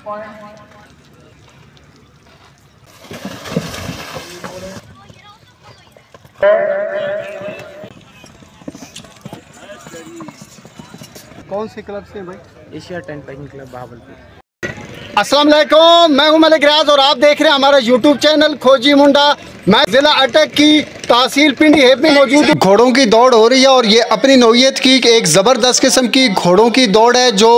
कौन से क्लब से भाई? Asia tent packing club Bahawalpur. अस्सलाम वालेकुम, मैं हूं मलिक रियाज और आप देख रहे हैं हमारा यूट्यूब चैनल खोजी मुंडा। मैं जिला अटक की तहसील पिंडी हेप में मौजूद हूं। घोड़ों की दौड़ हो रही है और ये अपनी नौइयत की एक ज़बरदस्त किस्म की घोड़ों की दौड़ है जो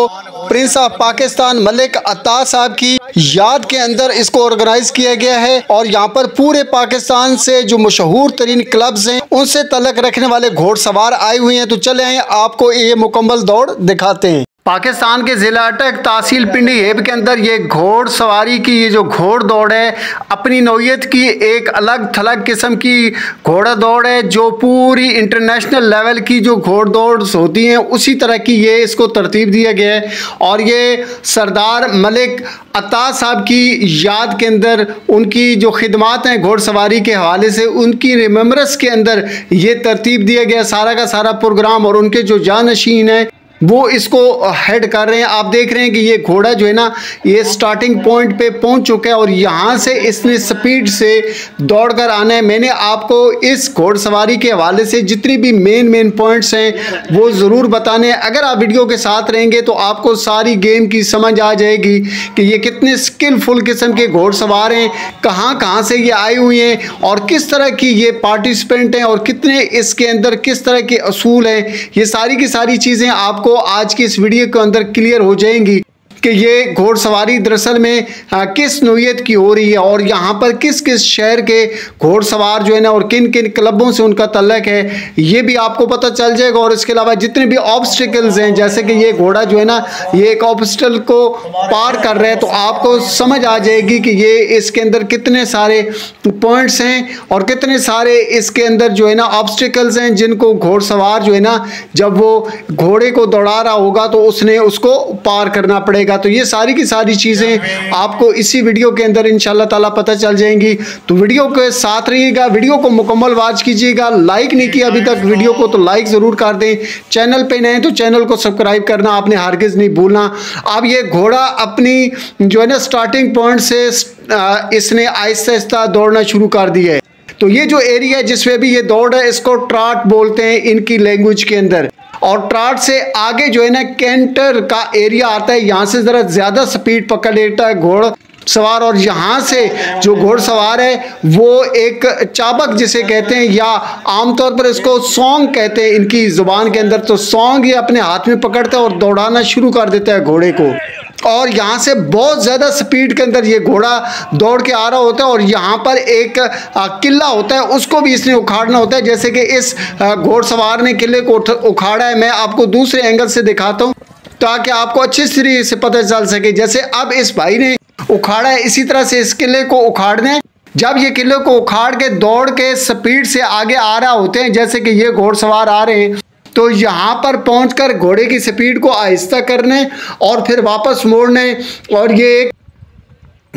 प्रिंस ऑफ पाकिस्तान मलिक अत्तार साहब की याद के अंदर इसको ऑर्गेनाइज किया गया है। और यहाँ पर पूरे पाकिस्तान से जो मशहूर तरीन क्लब्स हैं उनसे तल्लक रखने वाले घोड़सवार आए हुए हैं। तो चले आए आपको ये मुकम्मल दौड़ दिखाते हैं। पाकिस्तान के ज़िला अटक तहसील पिंडी हेब के अंदर ये घोड़ सवारी की ये जो घोड़ दौड़ है अपनी नौइयत की एक अलग थलग किस्म की घोड़ा दौड़ है जो पूरी इंटरनेशनल लेवल की जो घोड़ दौड़ होती हैं उसी तरह की ये इसको तरतीब दिया गया है। और ये सरदार मलिक अत्तार साहब की याद के अंदर उनकी जो खिदमात हैं घोड़ सवारी के हवाले से उनकी रिमेम्बरेंस के अंदर ये तरतीब दिया गया सारा का सारा प्रोग्राम। और उनके जो जानशीन हैं वो इसको हेड कर रहे हैं। आप देख रहे हैं कि ये घोड़ा जो है ना ये स्टार्टिंग पॉइंट पे पहुंच चुका है और यहाँ से इसने स्पीड से दौड़ कर आना है। मैंने आपको इस घोड़सवारी के हवाले से जितनी भी मेन पॉइंट्स हैं वो ज़रूर बताने हैं। अगर आप वीडियो के साथ रहेंगे तो आपको सारी गेम की समझ आ जाएगी कि ये कितने स्किलफुल किस्म के घोड़सवार हैं, कहाँ से ये आए हुए हैं और किस तरह की ये पार्टिसिपेंट हैं और कितने इसके अंदर किस तरह के असूल हैं। ये सारी की सारी चीज़ें आपको आज की इस वीडियो के अंदर क्लियर हो जाएंगी कि ये घोड़सवारी दरअसल में किस नौइयत की हो रही है और यहाँ पर किस किस शहर के घोड़सवार जो है ना और किन किन क्लबों से उनका तल्लक है ये भी आपको पता चल जाएगा। और इसके अलावा जितने भी ऑब्स्टिकल्स हैं जैसे कि ये घोड़ा जो है ना ये एक ऑब्स्टिकल को पार कर रहा है तो आपको समझ आ जाएगी कि ये इसके अंदर कितने सारे पॉइंट्स हैं और कितने सारे इसके अंदर जो है ना ऑब्स्टिकल्स हैं जिनको घोड़सवार जो है ना जब वो घोड़े को दौड़ा रहा होगा तो उसने उसको पार करना पड़ेगा। तो ये सारी की सारी चीज़ें आपको इसी वीडियो के अंदर इंशाल्लाह ताला पता चल जाएंगी। तो वीडियो के साथ रहिएगा, वीडियो को मुकम्मल वॉच कीजिएगा। लाइक नहीं किया अभी तक वीडियो को तो लाइक ज़रूर कर दें। चैनल पे नए हैं तो चैनल को सब्सक्राइब करना आपने हरगिज़ नहीं भूलना। अब ये घोड़ा अपनी जो है ना स्टार्टिंग पॉइंट से इसने आहिस्ता आहिस्ता दौड़ना शुरू कर दिया है। तो ये जो एरिया है जिसमें भी ये दौड़ है इसको ट्राट बोलते हैं इनकी लैंग्वेज के अंदर। और ट्राट से आगे जो है ना कैंटर का एरिया आता है, यहाँ से ज़रा ज़्यादा स्पीड पकड़ लेता है घोड़ सवार। और यहाँ से जो घोड़सवार है वो एक चाबक जिसे कहते हैं या आमतौर पर इसको सॉन्ग कहते हैं इनकी ज़ुबान के अंदर। तो सॉन्ग ये अपने हाथ में पकड़ता है और दौड़ाना शुरू कर देता है घोड़े को। और यहाँ से बहुत ज़्यादा स्पीड के अंदर ये घोड़ा दौड़ के आ रहा होता है। और यहाँ पर एक किला होता है उसको भी इसने उखाड़ना होता है। जैसे कि इस घोड़सवार ने किले को उखाड़ा है, मैं आपको दूसरे एंगल से दिखाता हूँ ताकि आपको अच्छी तरीके से पता चल सके। जैसे अब इस भाई ने उखाड़ा है इसी तरह से इस किले को उखाड़ना है। जब ये किले को उखाड़ के दौड़ के स्पीड से आगे आ रहा होते हैं जैसे कि ये घोड़सवार आ रहे हैं तो यहाँ पर पहुंचकर घोड़े की स्पीड को आहिस्ता करने और फिर वापस मोड़ने। और ये एक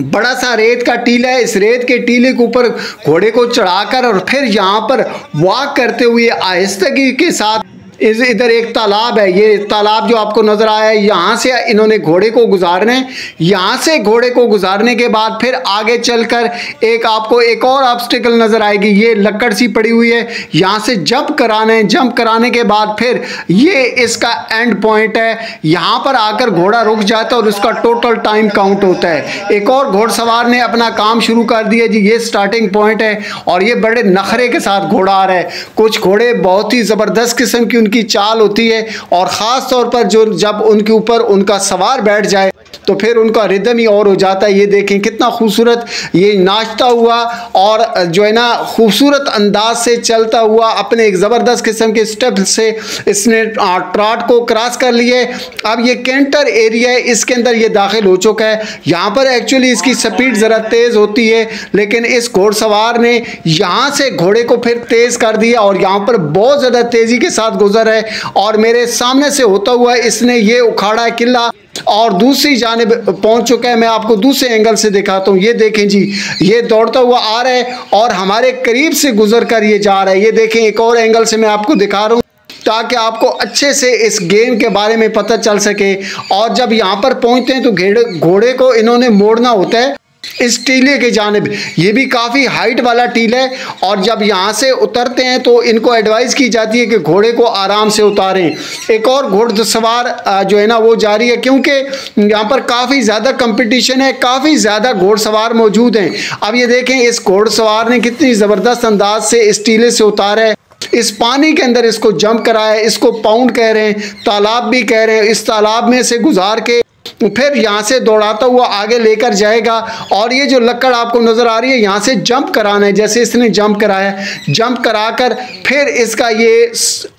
बड़ा सा रेत का टीला है, इस रेत के टीले के ऊपर घोड़े को चढ़ाकर और फिर यहाँ पर वॉक करते हुए आहिस्तगी के साथ इधर एक तालाब है, ये तालाब जो आपको नजर आया है यहाँ से इन्होंने घोड़े को गुजारना है। यहाँ से घोड़े को गुजारने के बाद फिर आगे चलकर एक आपको एक और ऑब्स्टिकल नजर आएगी, ये लकड़ सी पड़ी हुई है, यहाँ से जंप कराना है। जंप कराने के बाद फिर ये इसका एंड पॉइंट है, यहाँ पर आकर घोड़ा रुक जाता है और उसका टोटल टाइम काउंट होता है। एक और घोड़सवार ने अपना काम शुरू कर दिया जी, ये स्टार्टिंग पॉइंट है और ये बड़े नखरे के साथ घोड़ा आ रहा है। कुछ घोड़े बहुत ही ज़बरदस्त किस्म की उनकी चाल होती है और ख़ास तौर पर जो जब उनके ऊपर उनका सवार बैठ जाए तो फिर उनका रिदम ही और हो जाता है। ये देखें कितना खूबसूरत ये नाचता हुआ और जो है ना खूबसूरत अंदाज से चलता हुआ अपने एक ज़बरदस्त किस्म के स्टेप से इसने ट्राट को क्रॉस कर लिए। अब ये कैंटर एरिया है इसके अंदर ये दाखिल हो चुका है। यहाँ पर एक्चुअली इसकी स्पीड ज़रा तेज़ होती है लेकिन इस घोड़सवार ने यहाँ से घोड़े को फिर तेज़ कर दिया और यहाँ पर बहुत ज़्यादा तेज़ी के साथ गुजर है। और मेरे सामने से होता हुआ इसने ये उखाड़ा किला और दूसरी जानिब पहुंच चुका है। मैं आपको दूसरे एंगल से दिखाता हूँ। ये देखें जी, ये दौड़ता हुआ आ रहा है और हमारे करीब से गुजर कर ये जा रहा है। ये देखें एक और एंगल से मैं आपको दिखा रहा हूँ। ताकि आपको अच्छे से इस गेम के बारे में पता चल सके। और जब यहाँ पर पहुँचते हैं तो घोड़े को इन्होंने मोड़ना होता है इस टीले के जानिब। ये भी काफ़ी हाइट वाला टील है और जब यहाँ से उतरते हैं तो इनको एडवाइस की जाती है कि घोड़े को आराम से उतारें। एक और घोड़सवार जो है ना वो जारी है, क्योंकि यहाँ पर काफ़ी ज़्यादा कंपटीशन है, काफ़ी ज़्यादा घोड़सवार मौजूद हैं। अब ये देखें इस घोड़सवार ने कितनी ज़बरदस्त अंदाज से इस टीले से उतारा है, इस पानी के अंदर इसको जंप कराया है। इसको पाउंड कह रहे हैं, तालाब भी कह रहे हैं। इस तालाब में से गुजार के फिर यहाँ से दौड़ाता हुआ आगे लेकर जाएगा। और ये जो लकड़ आपको नजर आ रही है, यहाँ से जंप कराना है, जैसे इसने जंप कराया है। जंप कराकर फिर इसका ये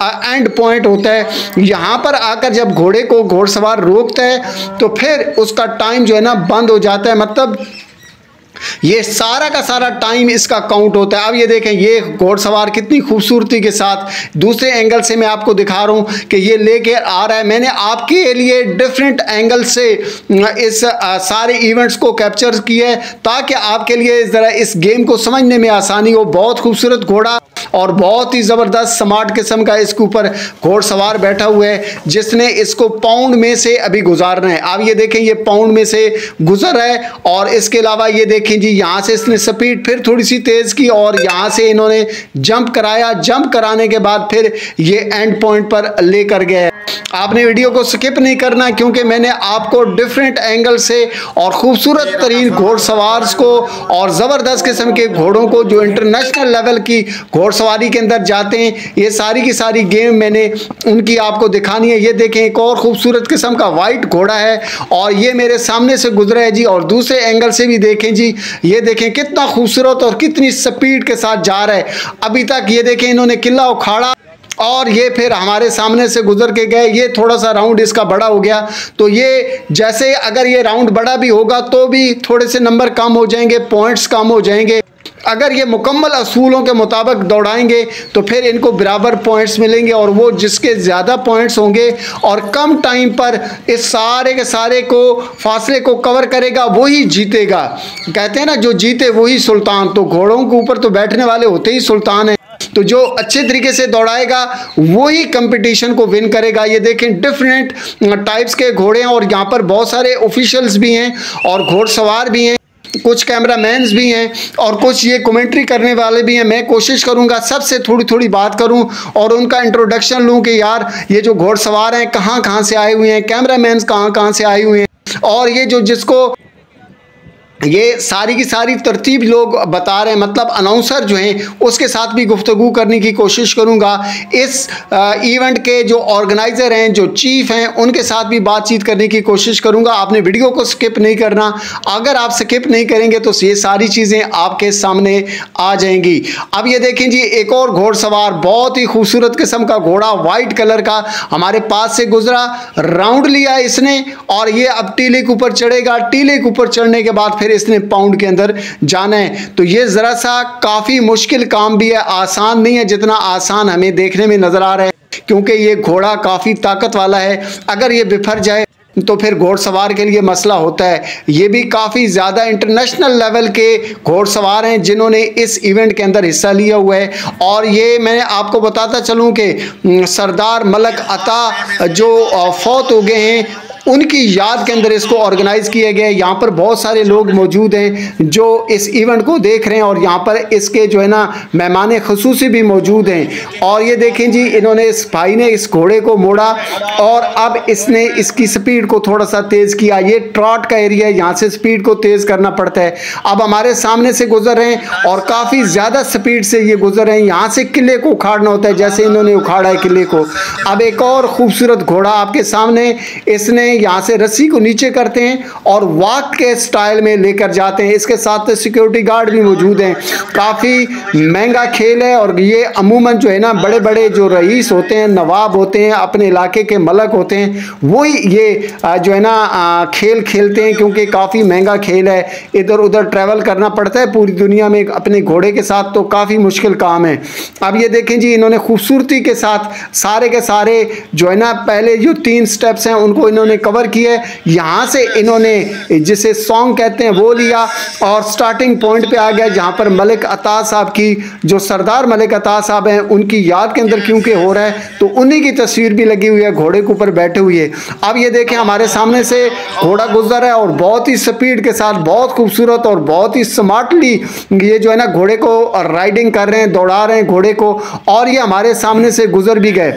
एंड पॉइंट होता है। यहाँ पर आकर जब घोड़े को घोड़सवार रोकता है तो फिर उसका टाइम जो है ना बंद हो जाता है, मतलब ये सारा का सारा टाइम इसका काउंट होता है। अब ये देखें ये घोड़सवार कितनी खूबसूरती के साथ दूसरे एंगल से मैं आपको दिखा रहा हूँ कि ये लेके आ रहा है। मैंने आपके लिए डिफरेंट एंगल से इस सारे इवेंट्स को कैप्चर किया है ताकि आपके लिए ज़रा इस गेम को समझने में आसानी हो। बहुत खूबसूरत घोड़ा और बहुत ही ज़बरदस्त स्मार्ट किस्म का इसके ऊपर घोड़सवार बैठा हुआ है जिसने इसको पाउंड में से अभी गुजारना है। अब ये देखें ये पाउंड में से गुजर है। और इसके अलावा ये देखें जी यहाँ से इसने स्पीड फिर थोड़ी सी तेज़ की और यहाँ से इन्होंने जंप कराया। जंप कराने के बाद फिर ये एंड पॉइंट पर लेकर गए। आपने वीडियो को स्किप नहीं करना क्योंकि मैंने आपको डिफरेंट एंगल से और खूबसूरत तरीन घोड़सवार को और ज़बरदस्त किस्म के घोड़ों को जो इंटरनेशनल लेवल की घोड़सवारी के अंदर जाते हैं, ये सारी की सारी गेम मैंने उनकी आपको दिखानी है। ये देखें एक और खूबसूरत किस्म का वाइट घोड़ा है और ये मेरे सामने से गुजरा है जी। और दूसरे एंगल से भी देखें जी, ये देखें कितना खूबसूरत और कितनी स्पीड के साथ जा रहा है। अभी तक ये देखें इन्होंने किला उखाड़ा और ये फिर हमारे सामने से गुजर के गए। ये थोड़ा सा राउंड इसका बड़ा हो गया, तो ये जैसे अगर ये राउंड बड़ा भी होगा तो भी थोड़े से नंबर कम हो जाएंगे, पॉइंट्स कम हो जाएंगे। अगर ये मुकम्मल असूलों के मुताबिक दौड़ाएंगे तो फिर इनको बराबर पॉइंट्स मिलेंगे और वो जिसके ज़्यादा पॉइंट्स होंगे और कम टाइम पर इस सारे के सारे को फासले को कवर करेगा वही जीतेगा। कहते हैं ना जो जीते वही सुल्तान, तो घोड़ों के ऊपर तो बैठने वाले होते ही सुल्तान हैं। तो जो अच्छे तरीके से दौड़ाएगा वही कंपटीशन को विन करेगा। ये देखें डिफरेंट टाइप्स के घोड़े हैं और यहाँ पर बहुत सारे ऑफिशियल्स भी हैं और घोड़सवार भी हैं, कुछ कैमरामैन्स भी हैं और कुछ ये कमेंट्री करने वाले भी हैं। मैं कोशिश करूंगा सबसे थोड़ी थोड़ी बात करूं और उनका इंट्रोडक्शन लूं कि यार ये जो घोड़सवार हैं कहाँ कहाँ से आए हुए हैं, कैमरामैन्स कहाँ कहाँ से आए हुए हैं। और ये जो जिसको ये सारी की सारी तरतीब लोग बता रहे हैं, मतलब अनाउंसर जो हैं उसके साथ भी गुफ्तगू करने की कोशिश करूंगा। इस इवेंट के जो ऑर्गेनाइज़र हैं, जो चीफ हैं, उनके साथ भी बातचीत करने की कोशिश करूंगा। आपने वीडियो को स्किप नहीं करना, अगर आप स्किप नहीं करेंगे तो ये सारी चीज़ें आपके सामने आ जाएंगी। अब ये देखें जी एक और घोड़सवार बहुत ही खूबसूरत किस्म का घोड़ा वाइट कलर का हमारे पास से गुजरा, राउंड लिया इसने और ये अब टीले के ऊपर चढ़ेगा। टीले के ऊपर चढ़ने के बाद फिर इसने पाउंड के अंदर जाना है। तो ये जरा सा काफी मुश्किल काम भी है, आसान नहीं है जितना आसान हमें देखने में नजर आ रहा है, क्योंकि ये घोड़ा काफी ताकत वाला है। अगर ये बिफर जाए तो फिर घोड़सवार के लिए मसला होता है। ये भी काफ़ी ज़्यादा इंटरनेशनल लेवल के घोड़सवार हैं जिन्होंने इस इवेंट के अंदर हिस्सा लिया हुआ है। और ये मैं आपको बताता चलूँ कि सरदार मलक अता जो फौत हो गए हैं उनकी याद के अंदर इसको ऑर्गेनाइज किया गया है। यहाँ पर बहुत सारे लोग मौजूद हैं जो इस इवेंट को देख रहे हैं और यहाँ पर इसके जो है ना मेहमान ख़ुसूसी भी मौजूद हैं। और ये देखें जी इन्होंने इस भाई ने इस घोड़े को मोड़ा और अब इसने इसकी स्पीड को थोड़ा सा तेज़ किया। ये ट्रॉट का एरिया है, यहाँ से स्पीड को तेज़ करना पड़ता है। अब हमारे सामने से गुजर रहे हैं और काफ़ी ज़्यादा स्पीड से ये गुजर रहे हैं। यहाँ से किले को उखाड़ना होता है जैसे इन्होंने उखाड़ा है किले को। अब एक और खूबसूरत घोड़ा आपके सामने, इसने यहाँ से रस्सी को नीचे करते हैं और वॉक के स्टाइल में लेकर जाते हैं। इसके साथ सिक्योरिटी गार्ड भी मौजूद हैं। काफ़ी महंगा खेल है और ये अमूमन जो है ना बड़े बड़े जो रईस होते हैं, नवाब होते हैं, अपने इलाके के मलक होते हैं, वही ये जो है ना खेल खेलते हैं, क्योंकि काफ़ी महंगा खेल है। इधर उधर ट्रैवल करना पड़ता है पूरी दुनिया में अपने घोड़े के साथ, तो काफ़ी मुश्किल काम है। अब ये देखें जी इन्होंने खूबसूरती के साथ सारे के सारे जो है ना पहले जो 3 स्टेप्स हैं उनको इन्होंने कवर की है। यहाँ से इन्होंने जिसे सॉन्ग कहते हैं वो लिया और स्टार्टिंग पॉइंट पे आ गया जहाँ पर मलिक अता साहब की, जो सरदार मलिक अता साहब हैं, उनकी याद के अंदर क्योंकि हो रहा है तो उन्हीं की तस्वीर भी लगी हुई है घोड़े के ऊपर बैठे हुए। अब ये देखें हमारे सामने से घोड़ा गुजर रहा है और बहुत ही स्पीड के साथ, बहुत खूबसूरत और बहुत ही स्मार्टली ये जो है ना घोड़े को राइडिंग कर रहे हैं, दौड़ा रहे हैं घोड़े को, और ये हमारे सामने से गुजर भी गए।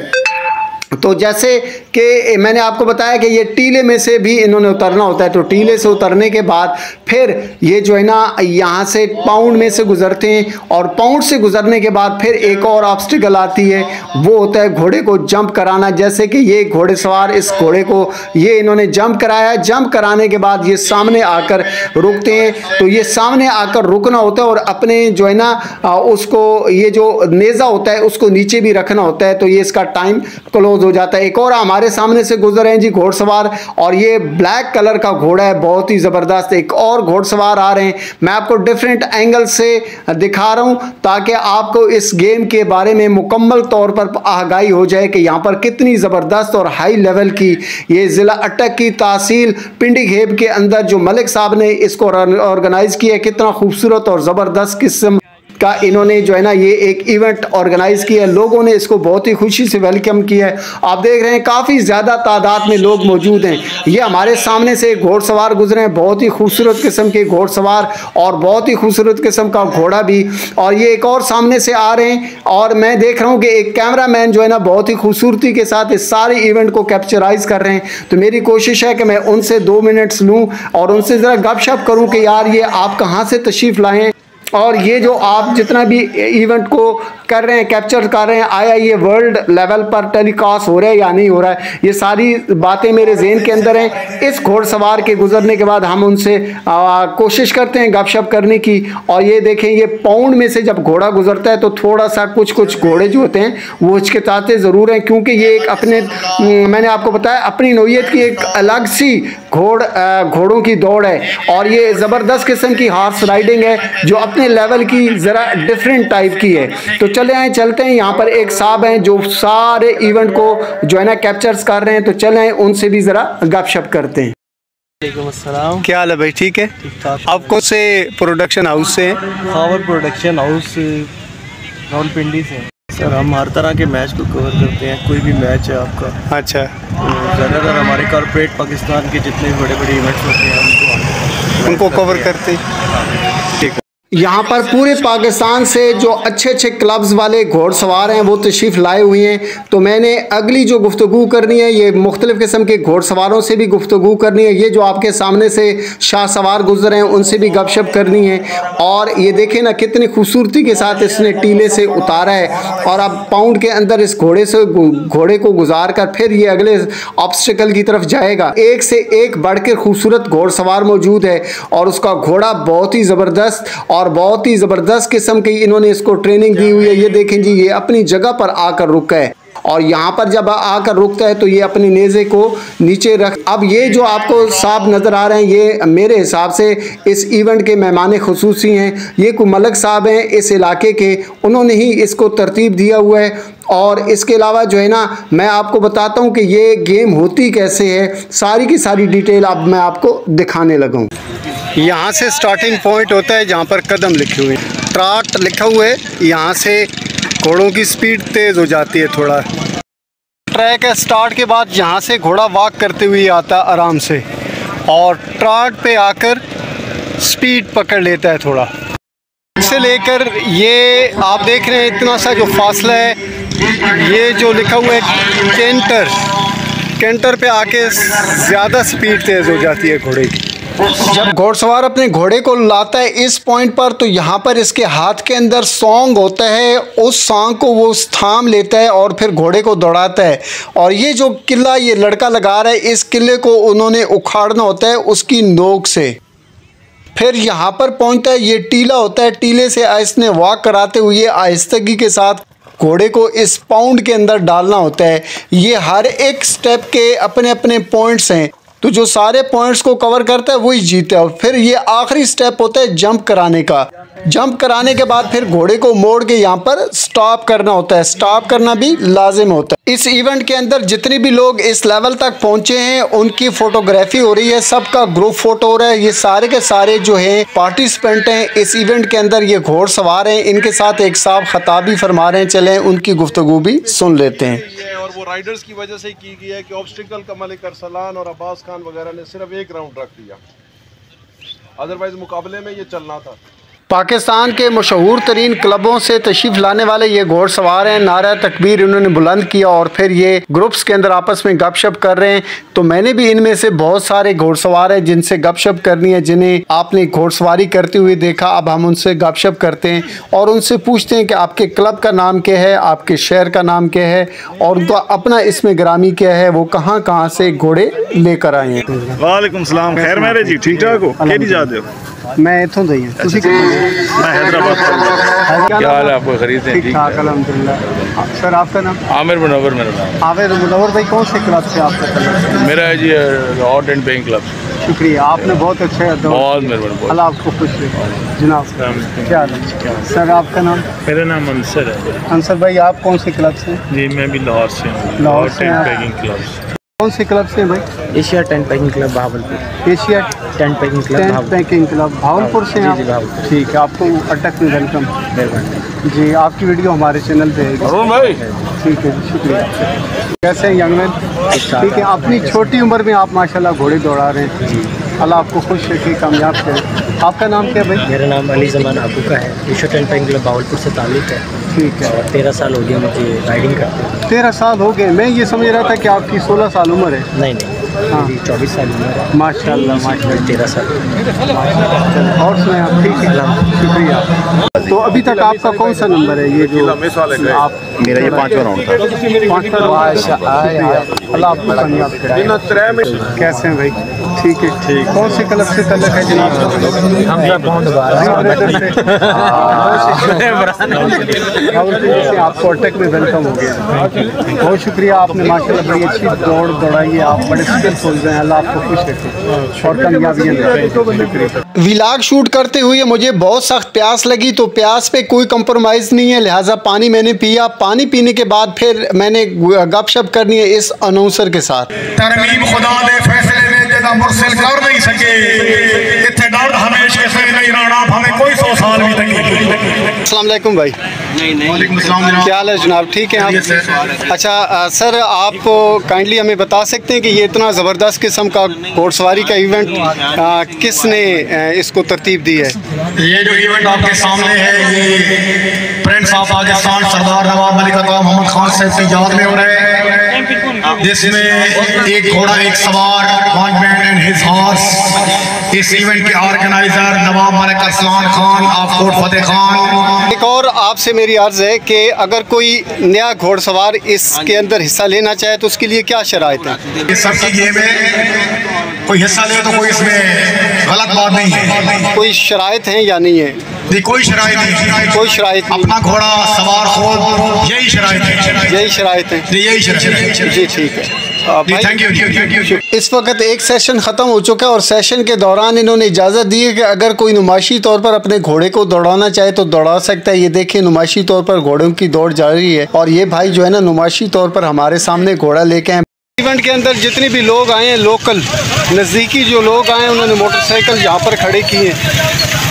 तो जैसे कि मैंने आपको बताया कि ये टीले में से भी इन्होंने उतरना होता है, तो टीले से उतरने के बाद फिर ये जो है ना यहाँ से पाउंड में से गुजरते हैं और पाउंड से गुजरने के बाद फिर एक और ऑब्स्टिकल आती है, वो होता है घोड़े को जंप कराना। जैसे कि ये घोड़ेसवार इस घोड़े को ये इन्होंने जंप कराया, जंप कराने के बाद ये सामने आकर रुकते हैं। तो ये सामने आकर रुकना होता है और अपने जो है ना उसको ये जो नेज़ा होता है उसको नीचे भी रखना होता है, तो ये इसका टाइम क्लोज हो जाता है। एक और हमारे सामने से गुजर रहे हैं जी घोड़सवार, और ये ब्लैक कलर का घोड़ा है, बहुत ही ज़बरदस्त। एक और घोड़सवार आ रहे हैं, मैं आपको डिफरेंट एंगल से दिखा रहा हूं ताकि आपको इस गेम के बारे में मुकम्मल तौर पर आगाही हो जाए कि यहाँ पर कितनी ज़बरदस्त और हाई लेवल की ये ज़िला अटक की तहसील पिंडी घेब के अंदर जो मलिक साहब ने इसको ऑर्गेनाइज़ किया है, कितना खूबसूरत और ज़बरदस्त किस्म का इन्होंने जो है ना ये एक इवेंट ऑर्गेनाइज किया है। लोगों ने इसको बहुत ही खुशी से वेलकम किया है। आप देख रहे हैं काफ़ी ज़्यादा तादाद में लोग मौजूद हैं। ये हमारे सामने से एक घोड़सवार गुजरे हैं, बहुत ही खूबसूरत किस्म के घोड़सवार और बहुत ही खूबसूरत किस्म का घोड़ा भी, और ये एक और सामने से आ रहे हैं। और मैं देख रहा हूँ कि एक कैमरा मैन जो है ना बहुत ही खूबसूरती के साथ इस सारे इवेंट को कैप्चराइज कर रहे हैं। तो मेरी कोशिश है कि मैं उनसे 2 मिनट्स लूँ और उनसे ज़रा गपशप करूँ कि यार ये आप कहाँ से तशरीफ़ लाएँ और ये जो आप जितना भी इवेंट को कर रहे हैं, कैप्चर कर रहे हैं, आया ये वर्ल्ड लेवल पर टेलीकास्ट हो रहा है या नहीं हो रहा है, ये सारी बातें मेरे ज़हन के अंदर हैं। इस घोड़सवार के गुजरने के बाद हम उनसे कोशिश करते हैं गपशप करने की। और ये देखें, ये पाउंड में से जब घोड़ा गुजरता है तो थोड़ा सा कुछ घोड़े जो होते हैं वो हिचकिचाते ज़रूर हैं, क्योंकि ये एक अपने मैंने आपको बताया अपनी नौइयत की एक अलग सी घोड़ों की दौड़ है, और ये ज़बरदस्त किस्म की हॉर्स राइडिंग है जो अपने लेवल की ज़रा डिफरेंट टाइप की है। तो चलते हैं यहाँ पर एक साहब हैं जो सारे इवेंट को जो है ना कैप्चर्स कर रहे हैं, तो चलें उनसे भी ज़रा गपशप करते हैं। वालेकुम। क्या हाल है भाई? ठीक है। आप कौन से प्रोडक्शन हाउस से हैं? खावर प्रोडक्शन हाउस रावलपिंडी से। सर हम हर तरह के मैच को कवर करते हैं, कोई भी मैच है आपका। अच्छा। तो ज़्यादातर हमारे कॉर्पोरेट पाकिस्तान के जितने भी बड़े बड़े इवेंट्स होते हैं उनको कवर करते हैं। ठीक है। यहाँ पर पूरे पाकिस्तान से जो अच्छे अच्छे क्लब्स वाले घोड़सवार हैं वो तशरीफ़ लाए हुए हैं। तो मैंने अगली जो गुफ्तगू करनी है ये मुख्तलिफ़ किस्म के घोड़सवारों से भी गुफ्तगू करनी है। ये जो आपके सामने से शाह सवार गुजर हैं उनसे भी गपशप करनी है। और ये देखें ना कितनी खूबसूरती के साथ इसने टीले से उतारा है, और अब पाउंड के अंदर इस घोड़े को गुजार कर फिर ये अगले ऑब्स्टिकल की तरफ जाएगा। एक से एक बढ़ के खूबसूरत घोड़सवार मौजूद है, और उसका घोड़ा बहुत ही ज़बरदस्त और बहुत ही ज़बरदस्त किस्म की इन्होंने इसको ट्रेनिंग दी हुई है। ये देखें जी, ये अपनी जगह पर आकर रुका है, और यहाँ पर जब आकर रुकता है तो ये अपनी नेज़े को नीचे रख। अब ये जो आपको साहब नज़र आ रहे हैं ये मेरे हिसाब से इस इवेंट के मेहमान खुसूसी हैं। ये कोई मलिक साहब हैं इस इलाके के, उन्होंने ही इसको तरतीब दिया हुआ है। और इसके अलावा जो है ना मैं आपको बताता हूँ कि ये गेम होती कैसे है, सारी की सारी डिटेल अब मैं आपको दिखाने लगा हूँ। यहाँ से स्टार्टिंग पॉइंट होता है जहाँ पर कदम लिखे हुए हैं, ट्राट लिखा हुआ है। यहाँ से घोड़ों की स्पीड तेज़ हो जाती है थोड़ा। ट्रैक है, स्टार्ट के बाद यहाँ से घोड़ा वॉक करते हुए आता है आराम से, और ट्राट पे आकर स्पीड पकड़ लेता है थोड़ा। से लेकर ये आप देख रहे हैं इतना सा जो फासला है, ये जो लिखा हुआ है कैंटर पे आके ज़्यादा स्पीड तेज़ हो जाती है घोड़े की। जब घोड़सवार अपने घोड़े को लाता है इस पॉइंट पर, तो यहाँ पर इसके हाथ के अंदर सॉन्ग होता है, उस सॉन्ग को वो थाम लेता है और फिर घोड़े को दौड़ाता है। और ये जो किला ये लड़का लगा रहा है, इस किले को उन्होंने उखाड़ना होता है उसकी नोक से। फिर यहाँ पर पहुँचता है, ये टीला होता है, टीले से इसने वॉक कराते हुए आहिस्तगी के साथ घोड़े को इस पाउंड के अंदर डालना होता है। ये हर एक स्टेप के अपने अपने पॉइंट्स हैं, तो जो सारे पॉइंट्स को कवर करता है वही जीता है। और फिर ये आखिरी स्टेप होता है जंप कराने का। जंप कराने के बाद फिर घोड़े को मोड़ के यहाँ पर स्टॉप करना होता है। स्टॉप करना भी लाजिम होता है। इस इवेंट के अंदर जितने भी लोग इस लेवल तक पहुंचे हैं उनकी फोटोग्राफी हो रही है, सबका ग्रुप फोटो हो रहा है। ये सारे के सारे जो हैं पार्टिसिपेंट हैं इस इवेंट के अंदर, ये घोड़सवार हैं। इनके साथ एक साहब खताब भी फरमा रहे हैं, चलें उनकी गुफ्तगू भी सुन लेते हैं। और वो राइडर्स की वजह से की गई है कि ऑब्स्टिकल का मलिक अरसलान और अब्बास खान वगैरह ने सिर्फ एक राउंड रख दिया, अदरवाइज मुकाबले में ये चलना था। पाकिस्तान के मशहूर तरीन क्लबों से तशरीफ़ लाने वाले ये घोड़सवार हैं। नारा तकबीर इन्होंने बुलंद किया और फिर ये ग्रुप्स के अंदर आपस में गपशप कर रहे हैं। तो मैंने भी इनमें से बहुत सारे घोड़सवार हैं जिनसे गपशप करनी है, जिन्हें आपने घोड़सवारी करते हुए देखा। अब हम उनसे गपशप करते हैं और उनसे पूछते हैं कि आपके क्लब का नाम क्या है, आपके शहर का नाम क्या है और उनका अपना इसमें ग्रामी क्या है, वो कहाँ कहाँ से घोड़े लेकर आए हैं। वालेकुम सलाम, खैर मेरे जी, ठीक ठाक हो? केड़ी जाते हो? मैं इथों दी हूं, तुसी मैं हैदराबाद से। क्या हाल है आपको? खरीदते हैं? ठीक ठाक अल्हम्दुलिल्लाह। सर आपका नाम? आमिर मुनव्वर मेरा नाम। आमिर मुनव्वर भाई, कौन से क्लब से आपका क्लब? मेरा है जी हॉट एंड पेइंग क्लब। शुक्रिया, आपने बहुत अच्छा बहुत मेहरबानी। अल्लाह आपको खुश रखे जनाब। क्या हाल है सर, आपका नाम? मेरा नाम अंसर है। अंसर भाई, आप कौन से क्लब से? जी मैं भी लाहौर से हूँ। लाहौर से हैं। Packing club. कौन से क्लब से हैं भाई? Asia tent packing club Bahawalpur. Asia tent packing club tent packing club Bahawalpur से हैं जी, आप? भावलपुर। ठीक है, आपको अटक में वेलकम। मेहरबानी। जी, आपकी वीडियो हमारे चैनल पे है। ठीक है, शुक्रिया। कैसे हैं यंग मैन? ठीक है, अपनी छोटी उम्र में आप माशाल्लाह घोड़े दौड़ा रहे हैं जी। अल्लाह आपको खुश रखे, कामयाब करे। आपका नाम क्या है भाई? मेरा नाम अली ज़मान आबू का है। Asia tent packing club Bahawalpur से ताल्लुक़ है। ठीक है, और 13 साल हो गया मुझे राइडिंग करते हैं। 13 साल हो गए। मैं ये समझ रहा था कि आपकी 16 साल उम्र है। नहीं, हाँ। मेरी 24 साल उम्र है। माशाल्लाह माशाल्लाह। 13 साल। और सुनाए आप? ठीक है, शुक्रिया। तो अभी तक आपका कौन सा नंबर है? ये जो आप, मेरा ये 5वां राउंड था। 5वां। अल्लाह आपको कामयाब करे। कैसे हैं भाई? ठीक है, ठीक। कौन से क्लब से तल्लुक़ है जनाब? हम सब बहुत आपको अटक में वेलकम हो गया। बहुत शुक्रिया, आपने माशाल्लाह बड़ी अच्छी दौड़ दौड़ाई है। आप बड़े स्किलफुल हैं। अल्लाह आपको खुश रखे और कामयाबियाँ दें। व्लॉग शूट करते हुए मुझे बहुत सख्त प्यास लगी, तो प्यास पे कोई कंप्रोमाइज़ नहीं है, लिहाजा पानी मैंने पिया। पानी पीने के बाद फिर मैंने गपशप करनी है इस अनाउंसर के साथ। तरमीम खुदा दे फैसले ने जदा मुरसिल कर नहीं सके, इत्थे डर हमेशा से नहीं रहना, हमें कोई 100 साल भी लगे। अस्सलाम वालेकुम भाई। वालेकुम सलाम जनाब। क्या हाल है जनाब? ठीक है आप? अच्छा सर, आप काइंडली हमें बता सकते हैं कि ये इतना ज़बरदस्त किस्म का घोड़सवारी का इवेंट किसने इसको तरतीब दी है? ये जो इवेंट आपके सामने है, ये प्रिंस ऑफ पाकिस्तान सरदार नवाब मलिक मोहम्मद खान साहब की याद में हो रहा है, जिसमें एक घोड़ा एक सवार, one man and his horse. इस इवेंट के ऑर्गेनाइजर नवाब मलिक अरसलान खान ऑफ कोट फतेह खान। एक और आपसे मेरी अर्ज़ है कि अगर कोई नया घोड़सवार इसके अंदर हिस्सा लेना चाहे तो उसके लिए क्या शराइत है? इस सब की गेम में कोई हिस्सा ले तो कोई इसमें गलत बात नहीं है। कोई शराइत हैं या नहीं है? नहीं, कोई शराइत नहीं। कोई शराइत नहीं। अपना घोड़ा सवार खुद, यही शराइत है। यही शराइत है? यही शराइत है। जी ठीक है भाई। Thank you. इस वक्त एक सेशन ख़त्म हो चुका है और सेशन के दौरान इन्होंने इजाज़त दी है कि अगर कोई नुमाइशी तौर पर अपने घोड़े को दौड़ाना चाहे तो दौड़ा सकता है। ये देखिए, नुमाइशी तौर पर घोड़ों की दौड़ जारी है और ये भाई जो है ना नुमाइशी तौर पर हमारे सामने घोड़ा लेके आए। इवेंट के अंदर जितने भी लोग आए हैं, लोकल नज़दीकी जो लोग आए हैं, उन्होंने मोटरसाइकिल यहाँ पर खड़े किए हैं।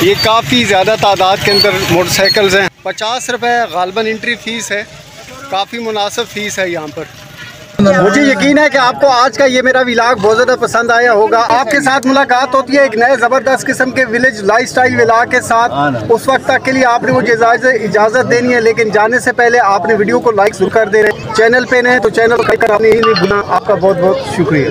ये काफ़ी ज़्यादा तादाद के अंदर मोटरसाइकिल्स हैं। 50 रुपये गालबन एंट्री फ़ीस है, काफ़ी मुनासिब फ़ीस है यहाँ पर। मुझे यकीन है कि आपको आज का ये मेरा व्लॉग बहुत ज़्यादा पसंद आया होगा। आपके साथ मुलाकात होती है एक नए ज़बरदस्त किस्म के विलेज लाइफस्टाइल व्लॉग के साथ। उस वक्त तक के लिए आपने मुझे इजाज़त देनी है, लेकिन जाने से पहले आपने वीडियो को लाइक जरूर कर दे रहे। चैनल पे नए तो चैनल को लाइक करना नहीं भूलना। आपका बहुत बहुत शुक्रिया।